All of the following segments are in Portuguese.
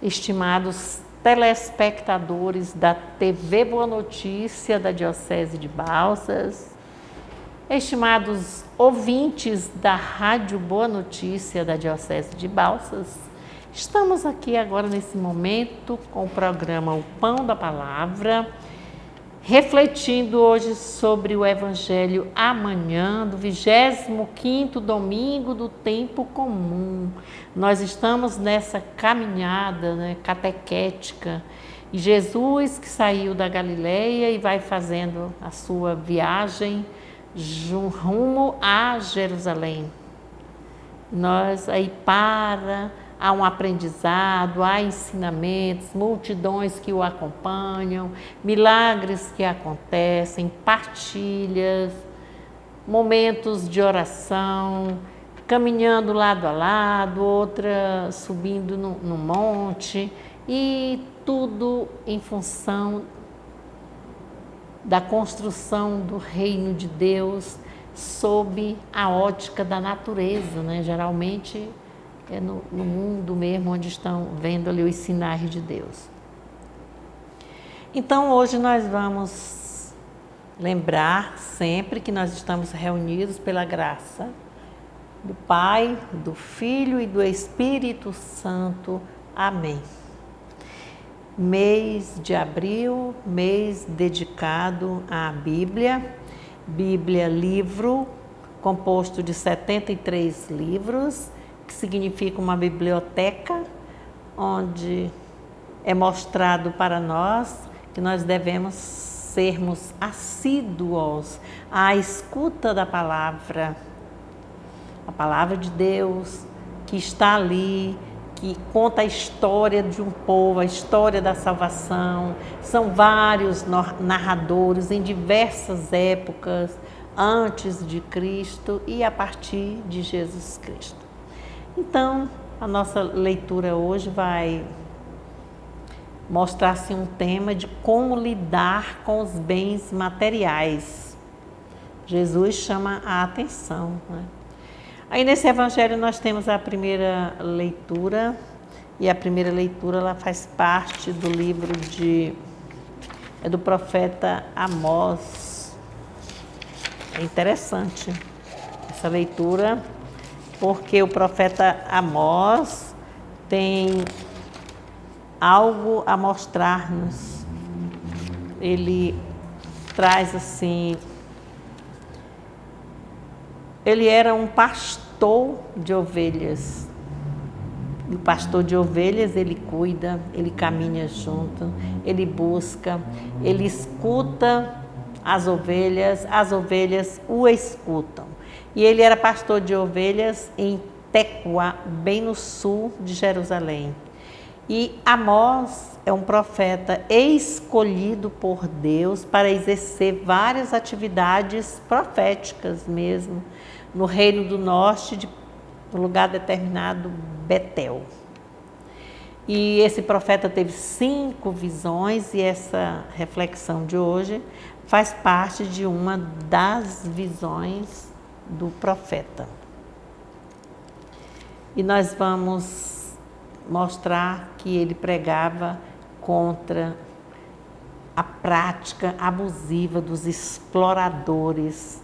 estimados telespectadores da TV Boa Notícia da Diocese de Balsas, estimados ouvintes da Rádio Boa Notícia da Diocese de Balsas, estamos aqui agora nesse momento com o programa O Pão da Palavra, refletindo hoje sobre o Evangelho amanhã, do 25º domingo do tempo comum. Nós estamos nessa caminhada, catequética, e Jesus que saiu da Galileia e vai fazendo a sua viagem rumo a Jerusalém. Nós aí há um aprendizado, há ensinamentos, multidões que o acompanham, milagres que acontecem, partilhas, momentos de oração, caminhando lado a lado, outra subindo no monte, e tudo em função da construção do reino de Deus sob a ótica da natureza, Geralmente é no mundo mesmo onde estão vendo ali os sinais de Deus. Então hoje nós vamos lembrar sempre que nós estamos reunidos pela graça do Pai, do Filho e do Espírito Santo. Amém. Mês de abril, mês dedicado à Bíblia. Bíblia, livro composto de 73 livros, que significa uma biblioteca, onde é mostrado para nós que nós devemos sermos assíduos à escuta da palavra, a palavra de Deus, que está ali, que conta a história de um povo, a história da salvação. São vários narradores em diversas épocas, antes de Cristo e a partir de Jesus Cristo. Então, a nossa leitura hoje vai mostrar um tema de como lidar com os bens materiais. Jesus chama a atenção. Aí nesse evangelho nós temos a primeira leitura, e a primeira leitura ela faz parte do livro do profeta Amós. É interessante essa leitura, porque o profeta Amós tem algo a mostrar-nos. Ele traz ele era um pastor de ovelhas. E o pastor de ovelhas, ele cuida, ele caminha junto, ele busca, ele escuta as ovelhas o escutam. E ele era pastor de ovelhas em Tecoa, bem no sul de Jerusalém. E Amós é um profeta escolhido por Deus para exercer várias atividades proféticas mesmo, no reino do norte, no lugar determinado, Betel. E esse profeta teve 5 visões, e essa reflexão de hoje faz parte de uma das visões do profeta. E nós vamos mostrar que ele pregava contra a prática abusiva dos exploradores,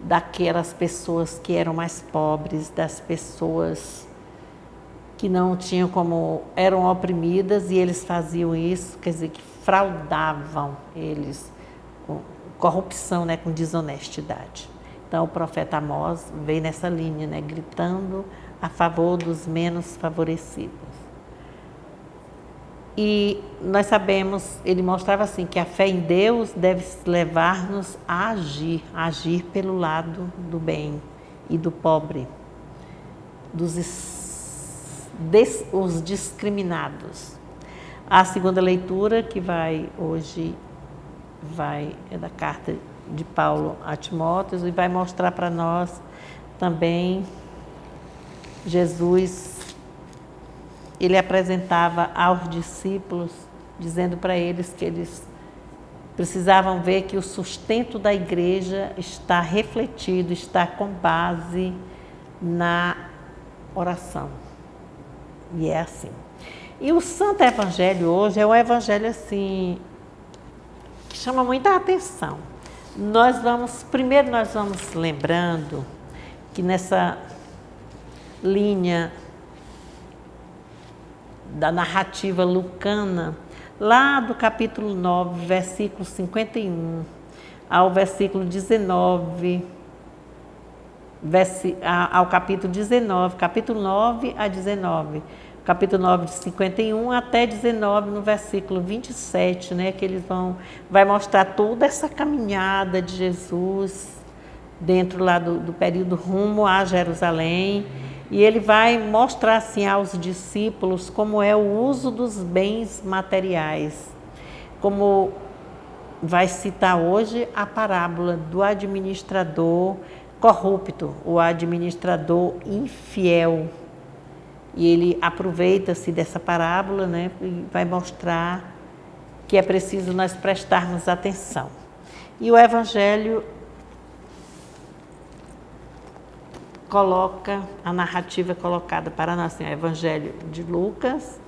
daquelas pessoas que eram mais pobres, das pessoas que não tinham como, eram oprimidas, e eles faziam isso, quer dizer, que fraudavam eles, com corrupção, com desonestidade. Então o profeta Amós veio nessa linha, gritando a favor dos menos favorecidos. E nós sabemos, ele mostrava que a fé em Deus deve levar-nos a agir pelo lado do bem e do pobre, os discriminados. A segunda leitura que é da carta de Paulo a Timóteo, e vai mostrar para nós também Jesus. Ele apresentava aos discípulos, dizendo para eles que eles precisavam ver que o sustento da igreja está refletido, está com base na oração. E é assim. E o Santo Evangelho hoje é um evangelho assim que chama muita atenção. Primeiro nós vamos lembrando que nessa linha da narrativa lucana, lá do capítulo 9, versículo 51 ao versículo 19, ao capítulo 19, capítulo 9 a 19, capítulo 9 de 51 até 19 no versículo 27, né, que vai mostrar toda essa caminhada de Jesus dentro lá do período rumo a Jerusalém, e ele vai mostrar assim aos discípulos como é o uso dos bens materiais, como vai citar hoje a parábola do administrador corrupto, o administrador infiel. E ele aproveita-se dessa parábola, né, e vai mostrar que é preciso nós prestarmos atenção. E o Evangelho coloca, a narrativa colocada para nós, assim, o Evangelho de Lucas,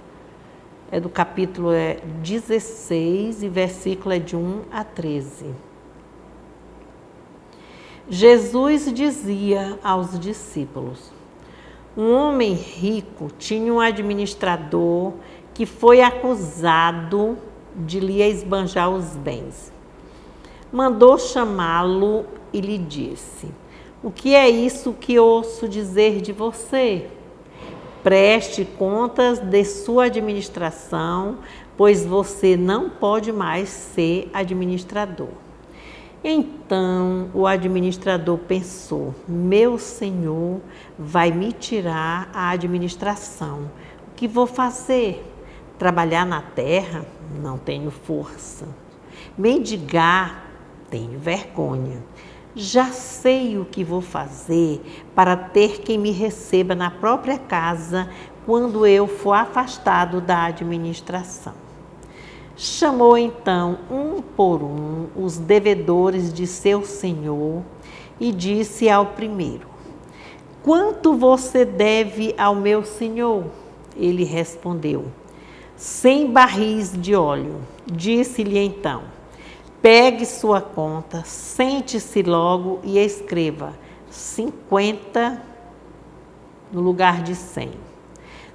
do capítulo 16 e versículo de 1 a 13. Jesus dizia aos discípulos: um homem rico tinha um administrador que foi acusado de lhe esbanjar os bens. Mandou chamá-lo e lhe disse: o que é isso que ouço dizer de você? Preste contas de sua administração, pois você não pode mais ser administrador. Então o administrador pensou: meu senhor vai me tirar a administração. O que vou fazer? Trabalhar na terra? Não tenho força. Mendigar? Tenho vergonha. Já sei o que vou fazer para ter quem me receba na própria casa quando eu for afastado da administração. Chamou então, um por um, os devedores de seu senhor e disse ao primeiro: quanto você deve ao meu senhor? Ele respondeu: 100 barris de óleo. Disse-lhe então: pegue sua conta, sente-se logo e escreva 50 no lugar de 100.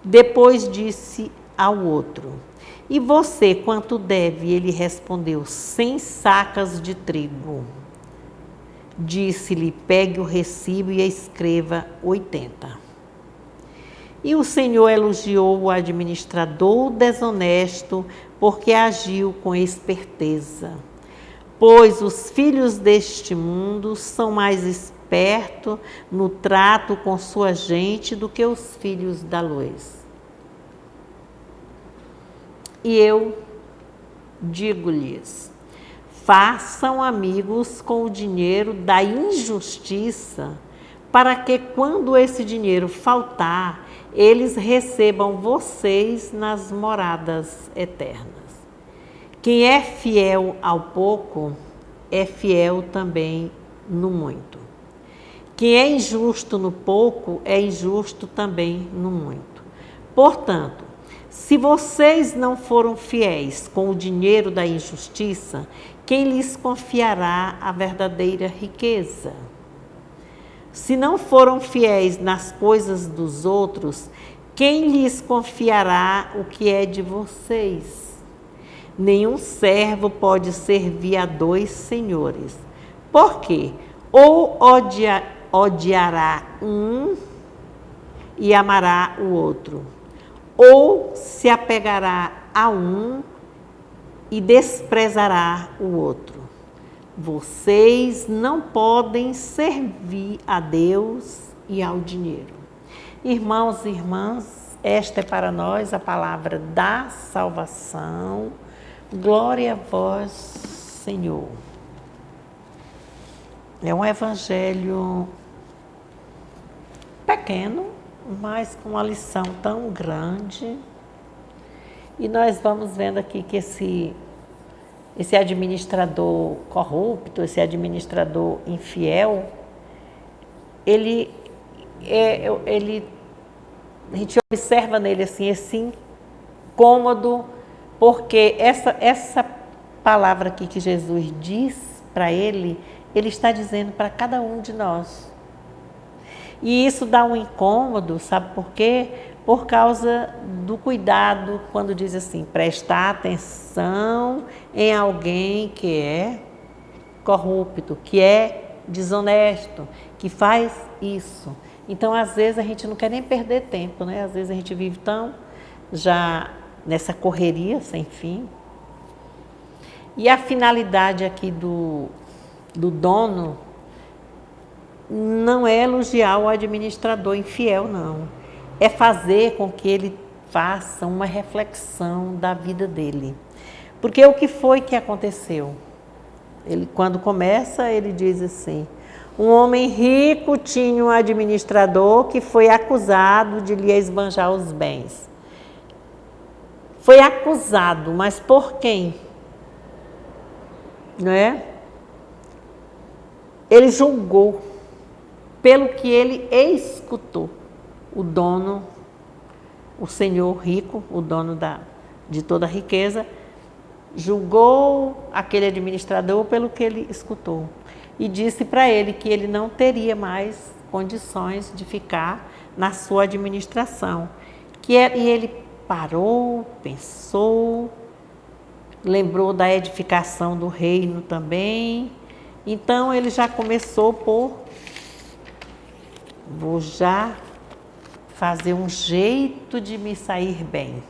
Depois disse ao outro: e você quanto deve? Ele respondeu: 100 sacas de trigo. Disse-lhe: pegue o recibo e escreva 80. E o Senhor elogiou o administrador desonesto, porque agiu com esperteza. Pois os filhos deste mundo são mais espertos no trato com sua gente do que os filhos da luz. E eu digo-lhes: façam amigos com o dinheiro da injustiça, para que quando esse dinheiro faltar, eles recebam vocês nas moradas eternas. Quem é fiel ao pouco, é fiel também no muito. Quem é injusto no pouco, é injusto também no muito. Portanto, se vocês não foram fiéis com o dinheiro da injustiça, quem lhes confiará a verdadeira riqueza? Se não foram fiéis nas coisas dos outros, quem lhes confiará o que é de vocês? Nenhum servo pode servir a 2 senhores, porque ou odiará um e amará o outro, ou se apegará a um e desprezará o outro. Vocês não podem servir a Deus e ao dinheiro. Irmãos e irmãs, esta é para nós a palavra da salvação. Glória a vós, Senhor. É um evangelho pequeno, mas com uma lição tão grande. E nós vamos vendo aqui que esse administrador corrupto, esse administrador infiel, a gente observa nele assim, esse cômodo, porque essa palavra aqui que Jesus diz para ele está dizendo para cada um de nós. E isso dá um incômodo, sabe por quê? Por causa do cuidado, quando diz assim, prestar atenção em alguém que é corrupto, que é desonesto, que faz isso. Então, às vezes, a gente não quer nem perder tempo, né? Às vezes a gente vive tão já nessa correria sem fim. E a finalidade aqui do dono não é elogiar o administrador infiel, não. É fazer com que ele faça uma reflexão da vida dele. Porque o que foi que aconteceu? Ele, quando começa, ele diz assim, um homem rico tinha um administrador que foi acusado de lhe esbanjar os bens. Foi acusado, mas por quem? Não é? Ele julgou pelo que ele escutou. O dono, o senhor rico, o dono de toda a riqueza, julgou aquele administrador pelo que ele escutou. E disse para ele que ele não teria mais condições de ficar na sua administração. E ele parou, pensou, lembrou da edificação do reino também. Então ele já começou vou já fazer um jeito de me sair bem.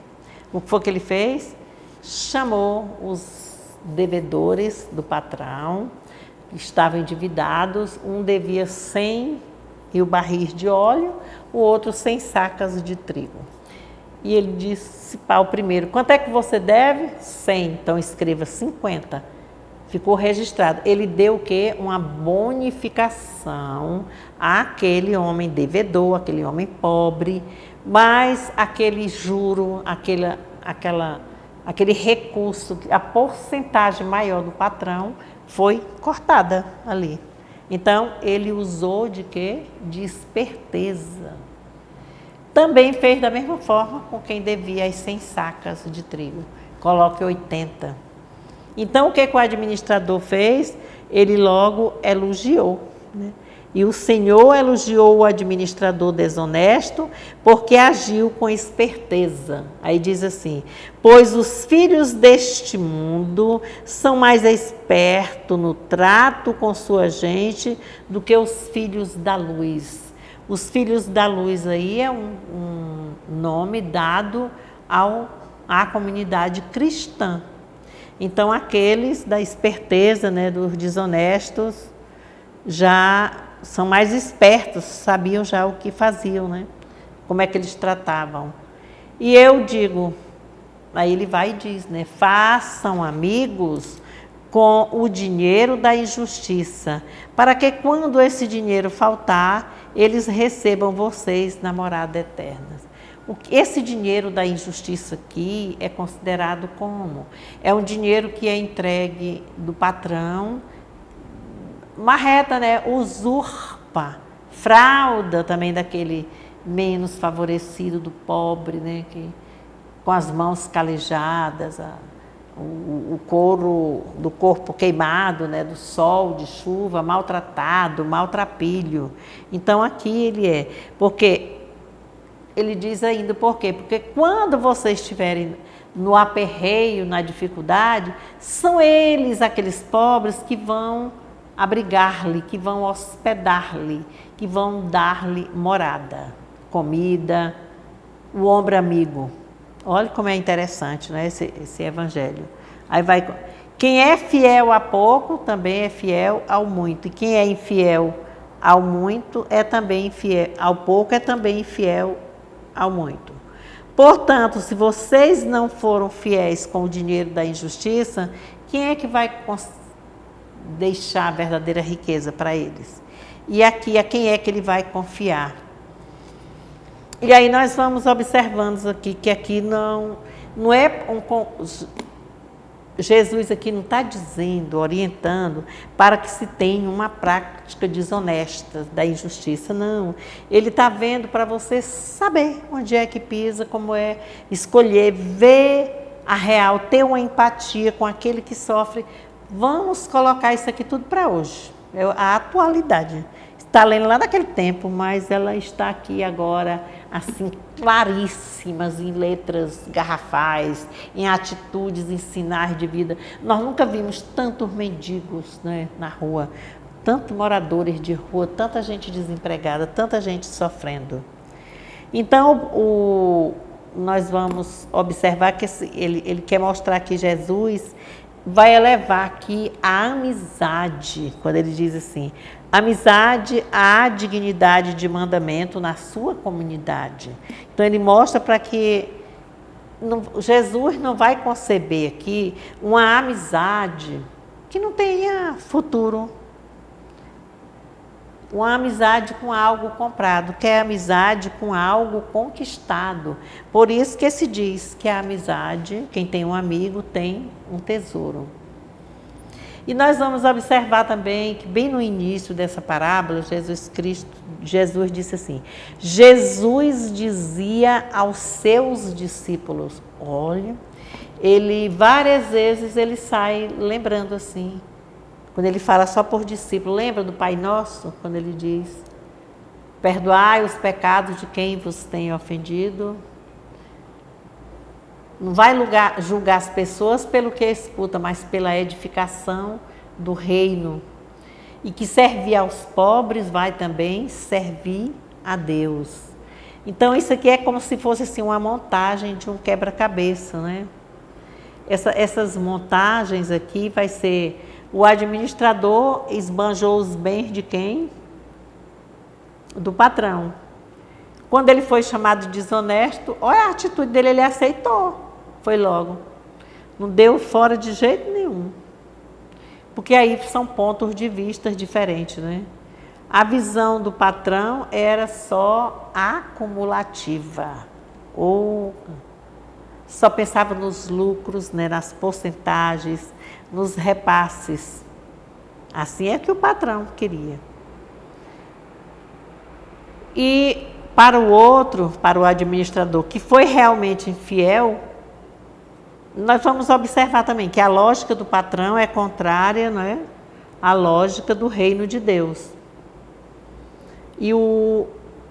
O que foi que ele fez? Chamou os devedores do patrão, que estavam endividados, um devia 100 barris de óleo, o outro 100 sacas de trigo. E ele disse para o primeiro, quanto é que você deve? 100, então escreva 50. Ficou registrado. Ele deu o quê? Uma bonificação àquele homem devedor, aquele homem pobre, mas aquele juro, aquele recurso, a porcentagem maior do patrão foi cortada ali. Então, ele usou de quê? De esperteza. Também fez da mesma forma com quem devia as 100 sacas de trigo. Coloque 80. Então, o que o administrador fez? Ele logo elogiou, né? E o Senhor elogiou o administrador desonesto porque agiu com esperteza. Aí diz assim, pois os filhos deste mundo são mais espertos no trato com sua gente do que os filhos da luz. Os filhos da luz aí é um nome dado à comunidade cristã. Então, aqueles da esperteza, né, dos desonestos, já são mais espertos, sabiam já o que faziam, né? Como é que eles tratavam. E eu digo, aí ele vai e diz, né? Façam amigos com o dinheiro da injustiça, para que quando esse dinheiro faltar, eles recebam vocês na morada eterna. Esse dinheiro da injustiça aqui é considerado como? É um dinheiro que é entregue do patrão, marreta, né? Usurpa, frauda também daquele menos favorecido, do pobre, né? Que, com as mãos calejadas, o couro do corpo queimado, né? Do sol, de chuva, maltratado, maltrapilho. Então aqui ele é, porque ele diz ainda por quê? Porque quando vocês estiverem no aperreio, na dificuldade, são eles, aqueles pobres, que vão abrigar-lhe, que vão hospedar-lhe, que vão dar-lhe morada, comida, o ombro amigo. Olha como é interessante, né, esse evangelho. Aí vai, quem é fiel a pouco também é fiel ao muito, e quem é infiel ao muito é também infiel, ao pouco é também infiel ao muito. Portanto, se vocês não foram fiéis com o dinheiro da injustiça, quem é que vai deixar a verdadeira riqueza para eles? E aqui, a quem é que ele vai confiar? E aí nós vamos observando aqui que aqui não é Jesus aqui não está dizendo, orientando, para que se tenha uma prática desonesta da injustiça, não. Ele está vendo para você saber onde é que pisa, como é, escolher, ver a real, ter uma empatia com aquele que sofre. Vamos colocar isso aqui tudo para hoje, a atualidade. Está lendo lá daquele tempo, mas ela está aqui agora, assim, claríssimas, em letras garrafais, em atitudes, em sinais de vida. Nós nunca vimos tantos mendigos, né, na rua, tantos moradores de rua, tanta gente desempregada, tanta gente sofrendo. Então, nós vamos observar que ele quer mostrar que Jesus vai elevar aqui a amizade, quando ele diz assim, amizade à dignidade de mandamento na sua comunidade. Então ele mostra para que Jesus não vai conceber aqui uma amizade que não tenha futuro. Uma amizade com algo comprado, que é amizade com algo conquistado. Por isso que se diz que a amizade, quem tem um amigo, tem um tesouro. E nós vamos observar também que bem no início dessa parábola, Jesus disse assim, Jesus dizia aos seus discípulos, olha, várias vezes ele sai lembrando assim, quando ele fala só por discípulo, lembra do Pai Nosso, quando ele diz, perdoai os pecados de quem vos tem ofendido. Não vai julgar as pessoas pelo que escuta, mas pela edificação do reino. E que servir aos pobres vai também servir a Deus. Então isso aqui é como se fosse assim, uma montagem de um quebra-cabeça, né? Essas montagens aqui vai ser... O administrador esbanjou os bens de quem? Do patrão. Quando ele foi chamado de desonesto, olha a atitude dele, ele aceitou. Foi logo. Não deu fora de jeito nenhum. Porque aí são pontos de vista diferentes, né? A visão do patrão era só acumulativa. Ou só pensava nos lucros, né, nas porcentagens, nos repasses. Assim é que o patrão queria. E para o outro, para o administrador, que foi realmente infiel, nós vamos observar também que a lógica do patrão é contrária, não é, à lógica do reino de Deus. E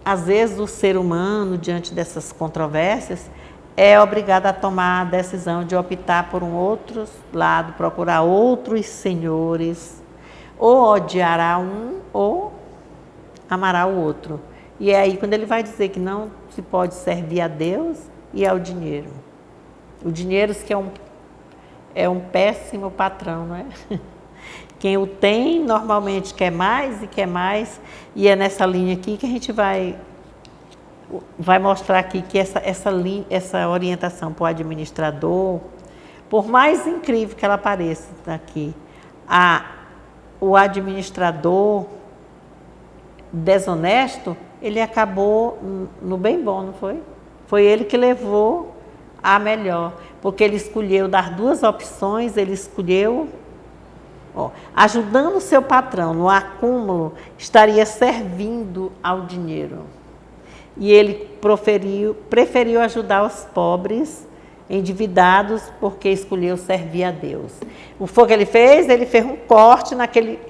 às vezes o ser humano, diante dessas controvérsias, é obrigado a tomar a decisão de optar por um outro lado, procurar outros senhores, ou odiará um ou amará o outro. E é aí quando ele vai dizer que não se pode servir a Deus e ao dinheiro. O dinheiro que é um péssimo patrão, não é? Quem o tem normalmente quer mais, e é nessa linha aqui que a gente vai mostrar aqui que essa orientação para o administrador, por mais incrível que ela pareça aqui, o administrador desonesto, ele acabou no bem bom, não foi? Foi ele que levou a melhor, porque ele escolheu das duas opções, ele escolheu, ajudando o seu patrão no acúmulo, estaria servindo ao dinheiro. E ele preferiu ajudar os pobres, endividados, porque escolheu servir a Deus. O que foi que ele fez? Ele fez um corte naquele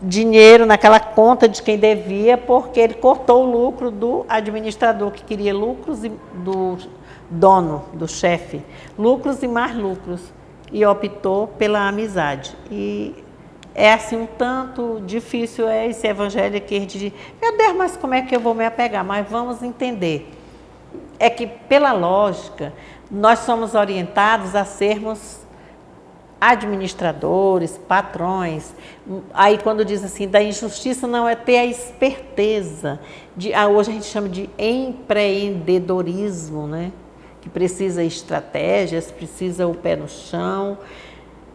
dinheiro, naquela conta de quem devia, porque ele cortou o lucro do administrador, que queria lucros, do dono, do chefe, lucros e mais lucros, e optou pela amizade. E é assim um tanto difícil esse evangelho aqui, a gente diz, meu Deus, mas como é que eu vou me apegar? Mas vamos entender. É que, pela lógica, nós somos orientados a sermos administradores, patrões. Aí quando diz assim, da injustiça não é ter a esperteza. Hoje a gente chama de empreendedorismo, né? Que precisa estratégias, precisa o pé no chão,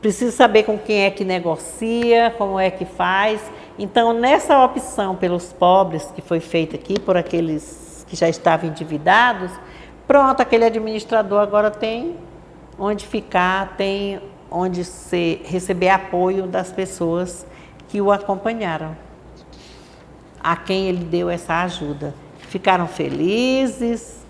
precisa saber com quem é que negocia, como é que faz. Então, nessa opção pelos pobres, que foi feita aqui por aqueles que já estavam endividados, pronto, aquele administrador agora tem onde ficar, tem onde receber apoio das pessoas que o acompanharam, a quem ele deu essa ajuda. Ficaram felizes.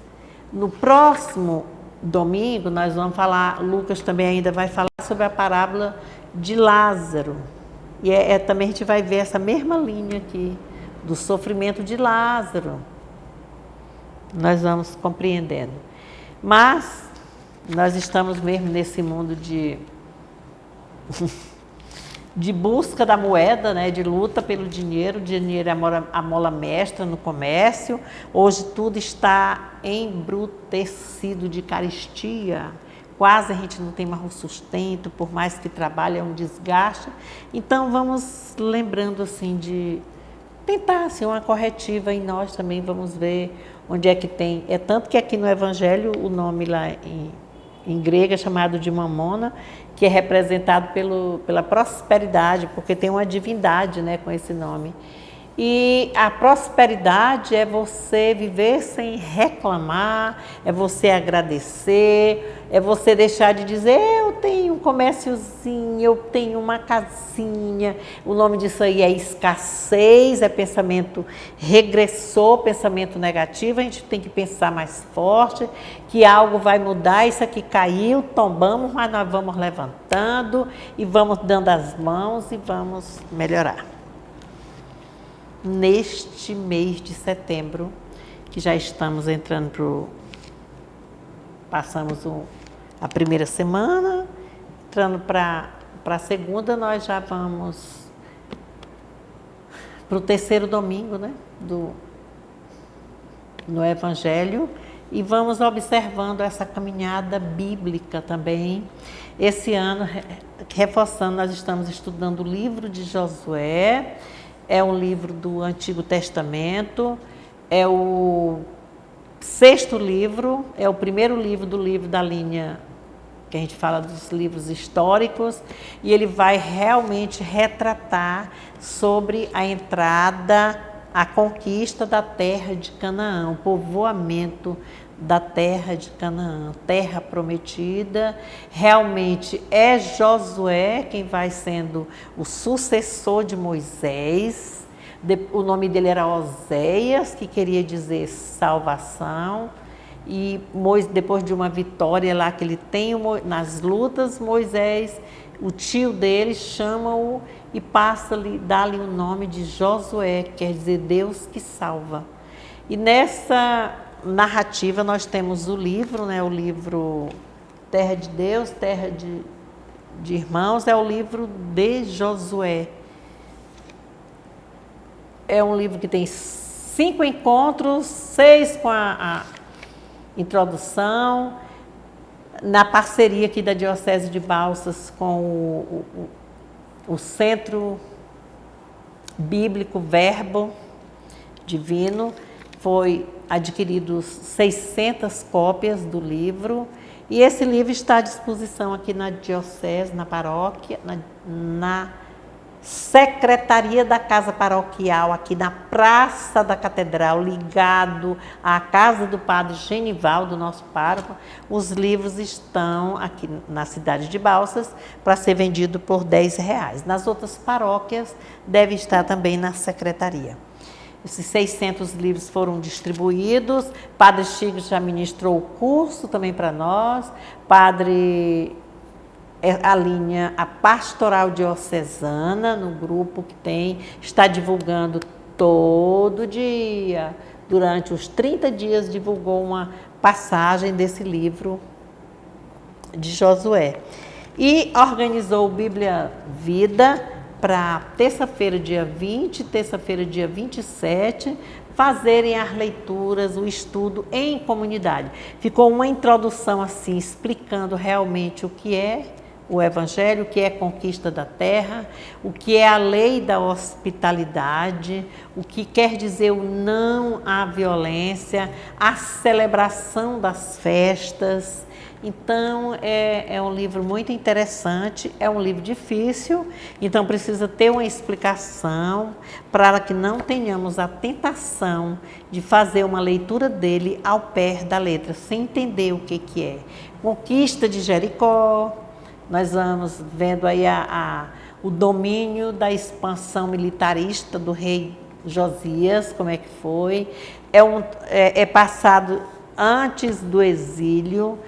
No próximo domingo nós vamos falar, Lucas também ainda vai falar sobre a parábola de Lázaro. E também a gente vai ver essa mesma linha aqui, do sofrimento de Lázaro. Nós vamos compreendendo. Mas nós estamos mesmo nesse mundo de busca da moeda, né? De luta pelo dinheiro. O dinheiro é a mola mestra no comércio. Hoje tudo está embrutecido de carestia. Quase a gente não tem mais o sustento, por mais que trabalhe, é um desgaste. Então vamos lembrando assim de tentar assim, uma corretiva em nós também, vamos ver onde é que tem. É tanto que aqui no Evangelho o nome lá em grego é chamado de mamona, que é representado pela prosperidade, porque tem uma divindade, né, com esse nome. E a prosperidade é você viver sem reclamar, é você agradecer, é você deixar de dizer, eu tenho um comérciozinho, eu tenho uma casinha. O nome disso aí é escassez, é pensamento regressor, pensamento negativo. A gente tem que pensar mais forte, que algo vai mudar, isso aqui caiu, tombamos, mas nós vamos levantando e vamos dando as mãos e vamos melhorar. Neste mês de setembro, que já estamos entrando passamos a primeira semana, entrando para a segunda, nós já vamos para o terceiro domingo, né, no Evangelho, e vamos observando essa caminhada bíblica também. Esse ano, reforçando, nós estamos estudando o livro de Josué. É um livro do Antigo Testamento, é o 6º livro, é o primeiro livro da linha que a gente fala dos livros históricos, e ele vai realmente retratar sobre a entrada, a conquista da terra de Canaã, o povoamento da terra de Canaã, terra prometida. Realmente é Josué quem vai sendo o sucessor de Moisés. O nome dele era Oséias, que queria dizer salvação. E depois de uma vitória lá que ele tem nas lutas, Moisés, o tio dele, chama-o e dá-lhe o nome de Josué, que quer dizer Deus que salva. E nessa narrativa nós temos o livro, né? O livro Terra de Deus, Terra de Irmãos, é o livro de Josué. É um livro que tem 5 encontros, 6 com a introdução, na parceria aqui da Diocese de Balsas com o Centro Bíblico Verbo Divino. Foi adquirido 600 cópias do livro, e esse livro está à disposição aqui na Diocese, na paróquia, na Secretaria da Casa Paroquial, aqui na Praça da Catedral, ligado à casa do Padre Genivaldo, nosso pároco. Os livros estão aqui na cidade de Balsas para ser vendido por R$10. Nas outras paróquias deve estar também na secretaria. Esses 600 livros foram distribuídos. Padre Chico já ministrou o curso também para nós. Padre alinha a pastoral diocesana no grupo que está divulgando todo dia. Durante os 30 dias divulgou uma passagem desse livro de Josué. E organizou o Bíblia Vida para terça-feira, dia 20, terça-feira, dia 27, fazerem as leituras, o estudo em comunidade. Ficou uma introdução assim, explicando realmente o que é o Evangelho, o que é conquista da terra, o que é a lei da hospitalidade, o que quer dizer o não à violência, a celebração das festas, Então, é um livro muito interessante, é um livro difícil, então precisa ter uma explicação para que não tenhamos a tentação de fazer uma leitura dele ao pé da letra, sem entender o que é. Conquista de Jericó, nós vamos vendo aí o domínio da expansão militarista do rei Josias, como é que foi. É passado antes do exílio,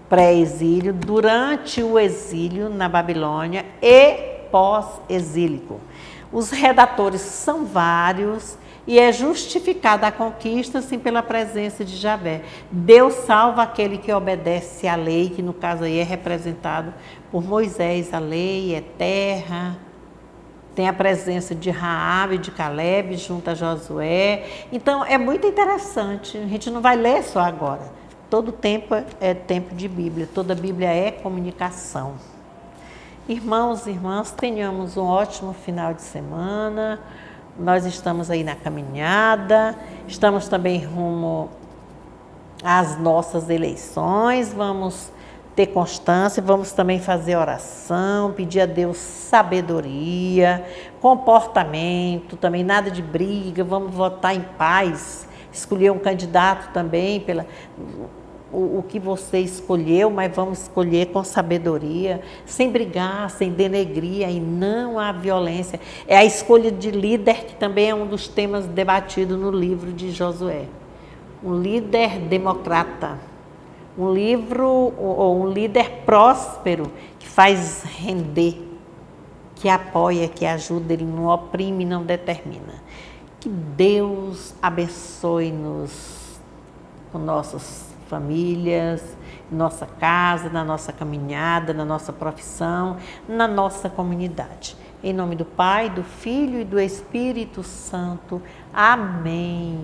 pré-exílio, durante o exílio na Babilônia e pós-exílico. Os redatores são vários e é justificada a conquista assim, pela presença de Javé. Deus salva aquele que obedece à lei, que no caso aí é representado por Moisés. A lei é terra, tem a presença de Raabe e de Calebe junto a Josué. Então é muito interessante, a gente não vai ler só agora. Todo tempo é tempo de Bíblia, toda Bíblia é comunicação. Irmãos e irmãs, tenhamos um ótimo final de semana. Nós estamos aí na caminhada, estamos também rumo às nossas eleições, vamos ter constância, vamos também fazer oração, pedir a Deus sabedoria, comportamento, também nada de briga, vamos votar em paz, escolher um candidato também pela o que você escolheu, mas vamos escolher com sabedoria, sem brigar, sem denegrir, e não há violência. É a escolha de líder, que também é um dos temas debatidos no livro de Josué. Um líder democrata, um líder próspero, que faz render, que apoia, que ajuda, ele não oprime, não determina. Que Deus abençoe-nos com nossas famílias, nossa casa, na nossa caminhada, na nossa profissão, na nossa comunidade. Em nome do Pai, do Filho e do Espírito Santo. Amém.